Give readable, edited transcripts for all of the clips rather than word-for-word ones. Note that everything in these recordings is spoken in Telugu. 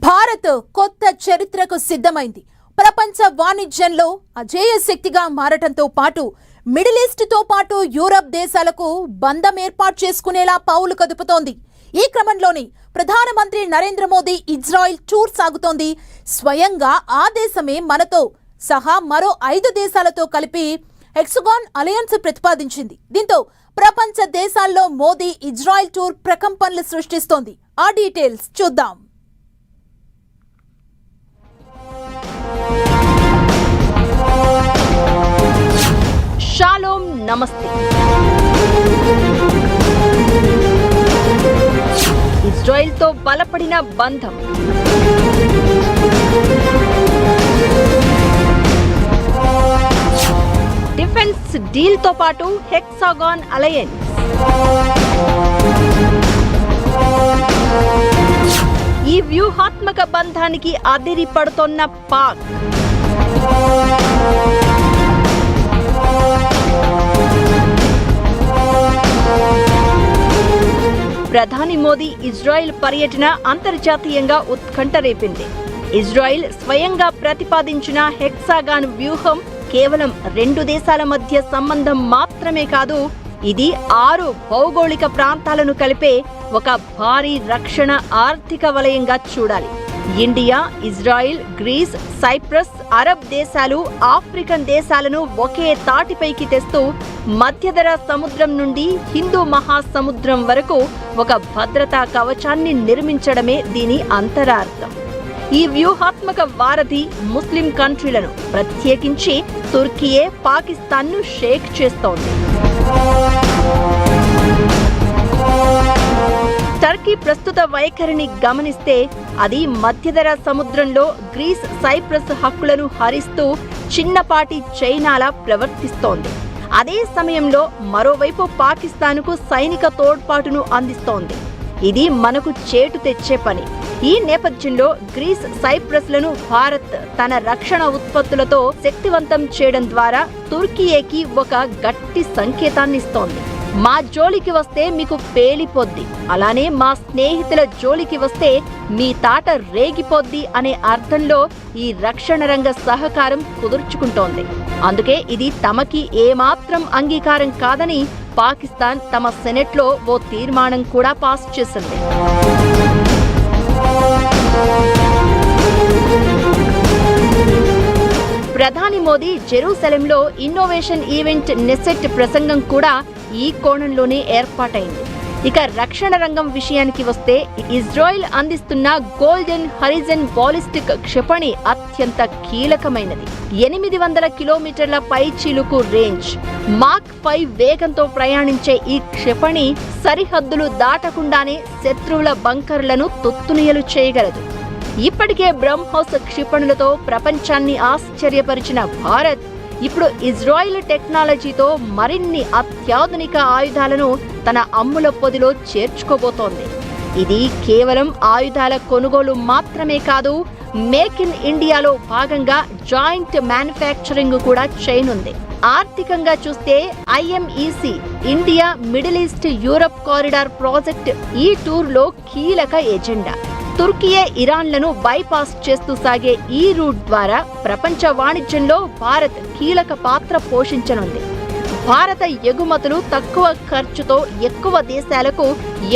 భారత్ కొత్త చరిత్రకు సిద్ధమైంది. ప్రపంచ వాణిజ్యంలో అజేయ శక్తిగా మారటంతో పాటు మిడిల్ ఈస్ట్ తో పాటు యూరప్ దేశాలకు బంధం ఏర్పాటు చేసుకునేలా పావులు కదుపుతోంది. ఈ క్రమంలోనే ప్రధానమంత్రి నరేంద్ర మోదీ ఇజ్రాయెల్ టూర్ సాగుతోంది. స్వయంగా ఆ దేశమే మనతో సహా మరో 5 దేశాలతో కలిపి హెక్సగాన్ అలయన్స్ ప్రతిపాదించింది. దీంతో ప్రపంచ దేశాల్లో మోదీ ఇజ్రాయెల్ టూర్ ప్రకంపనలు సృష్టిస్తోంది. ఆ డీటెయిల్స్ చూద్దాం. షాలోమ్ నమస్తే. ఇజ్రాయెల్తో బలపడిన బంధం. డిఫెన్స్ డీల్తో పాటు హెక్సాగాన్ అలయన్స్. ఈ వ్యూహాత్మక బంధానికి అదిరి పడుతోన్న పాక్. ప్రధాని మోదీ ఇజ్రాయెల్ పర్యటన అంతర్జాతీయంగా ఉత్కంఠ రేపింది. ఇజ్రాయెల్ స్వయంగా ప్రతిపాదించిన హెక్సాగాన్ వ్యూహం కేవలం 2 దేశాల మధ్య సంబంధం మాత్రమే కాదు, ఇది 6 భౌగోళిక ప్రాంతాలను కలిపే ఒక భారీ రక్షణ ఆర్థిక వలయంగా చూడాలి. India, Israel, Greece, Cyprus, Arab దేశాలు, ఆఫ్రికన్ దేశాలను ఒకే తాటిపైకి తెస్తూ మధ్యధరా సముద్రం నుండి హిందూ మహాసముద్రం వరకు ఒక భద్రతా కవచాన్ని నిర్మించడమే దీని అంతరార్థం. ఈ వ్యూహాత్మక వారధి ముస్లిం కంట్రీలను, ప్రత్యేకించి తుర్కీయే, పాకిస్తాన్ను షేక్ చేస్తోంది. టర్కీ ప్రస్తుత వైఖరిని గమనిస్తే అది మధ్యధరా సముద్రంలో గ్రీస్, సైప్రస్ హక్కులను హరిస్తూ చిన్నపాటి చైనాలా ప్రవర్తిస్తోంది. అదే సమయంలో మరోవైపు పాకిస్తాన్కు సైనిక తోడ్పాటును అందిస్తోంది. ఇది మనకు చేటు తెచ్చే పని. ఈ నేపథ్యంలో గ్రీస్, సైప్రస్లను భారత్ తన రక్షణ ఉత్పత్తులతో శక్తివంతం చేయడం ద్వారా తుర్కీయేకి ఒక గట్టి సంకేతాన్నిస్తోంది. మా జోలికి వస్తే మీకు పేలిపోద్ది, అలానే మా స్నేహితుల జోలికి వస్తే మీ తాట రేగిపోద్ది అనే అర్థంలో ఈ రక్షణ రంగ సహకారం కుదుర్చుకుంటోంది. అందుకే ఇది తమకి ఏమాత్రం అంగీకారం కాదని పాకిస్తాన్ తమ సెనెట్లో ఓ తీర్మానం కూడా పాస్ చేసింది. ప్రధాని మోదీ జెరూసలంలో ఇన్నోవేషన్ ఈవెంట్ నెసెట్ ప్రసంగం కూడా ఈ కోణంలోనే ఏర్పాటైంది. ఇక రక్షణ రంగం విషయానికి వస్తే ఇజ్రాయెల్ అందిస్తున్న గోల్డెన్ హరిజన్ బాలిస్టిక్ క్షిపణి అత్యంత కీలకమైనది. 800 కిలోమీటర్ల పైచిలుకు రేంజ్, మాక్ 5 వేగంతో ప్రయాణించే ఈ క్షిపణి సరిహద్దులు దాటకుండానే శత్రువుల బంకర్లను తుత్తునియలు చేయగలదు. ఇప్పటికే బ్రహ్మోస్ క్షిపణులతో ప్రపంచాన్ని ఆశ్చర్యపరిచిన భారత్ ఇప్పుడు ఇజ్రాయెల్ టెక్నాలజీతో మరిన్ని అత్యాధునిక ఆయుధాలను తన అమ్ముల పొదిలో చేర్చుకోబోతోంది. ఇది కేవలం ఆయుధాల కొనుగోలు మాత్రమే కాదు, మేక్ ఇన్ ఇండియాలో భాగంగా జాయింట్ మ్యానుఫ్యాక్చరింగ్ కూడా చేయనుంది. ఆర్థికంగా చూస్తే IMEC India middle east Europe corridor project ఈ టూర్లో కీలక ఎజెండా. తుర్కీయే ఇరాన్లను బైపాస్ చేస్తూ సాగే ఈ రూట్ ద్వారా ప్రపంచ వాణిజ్యంలో భారత్ కీలక పాత్ర పోషించనుంది. భారత ఎగుమతులు తక్కువ ఖర్చుతో ఎక్కువ దేశాలకు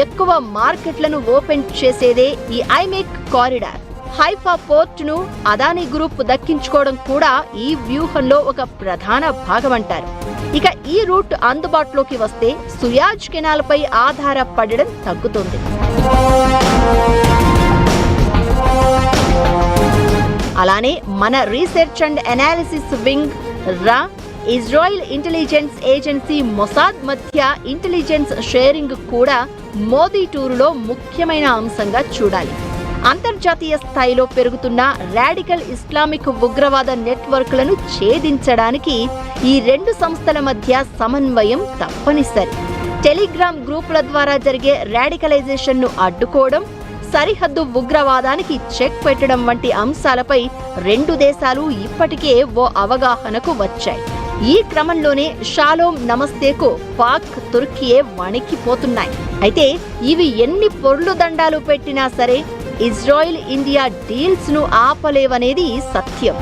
ఎక్కువ మార్కెట్లను ఓపెన్ చేసేదే ఈ ఐమెక్ కారిడార్. హైఫా పోర్టును అదానీ గ్రూప్ దక్కించుకోవడం కూడా ఈ వ్యూహంలో ఒక ప్రధాన భాగమంటారు. ఇక ఈ రూట్ అందుబాటులోకి వస్తే సుయాజ్ కెనాల్పై ఆధారపడడం తగ్గుతుంది. అలానే మన రీసెర్చ్ అండ్ అనాలిసిస్ వింగ్ రా, ఇజ్రాయెల్ ఇంటెలిజెన్స్ ఏజెన్సీ మొసాద్ మధ్య ఇంటెలిజెన్స్ షేరింగ్ కూడా మోదీ టూరులో ముఖ్యమైన అంశంగా చూడాలి. అంతర్జాతీయ స్థాయిలో పెరుగుతున్న రాడికల్ ఇస్లామిక్ ఉగ్రవాద నెట్వర్క్లను ఛేదించడానికి ఈ 2 సంస్థల మధ్య సమన్వయం తప్పనిసరి. టెలిగ్రామ్ గ్రూపుల ద్వారా జరిగే రాడికలైజేషన్ను అడ్డుకోవడం, సరిహద్దు ఉగ్రవాదానికి చెక్ పెట్టడం వంటి అంశాలపై 2 దేశాలు ఇప్పటికే ఓ అవగాహనకు వచ్చాయి. ఈ క్రమంలోనే షాలోమ్ నమస్తేకు పాక్, తుర్కీయే వణికిపోతున్నాయి. అయితే ఇవి ఎన్ని పొర్లు దండాలు పెట్టినా సరే ఇజ్రాయిల్ ఇండియా డీల్స్ ను ఆపలేవనేది సత్యం.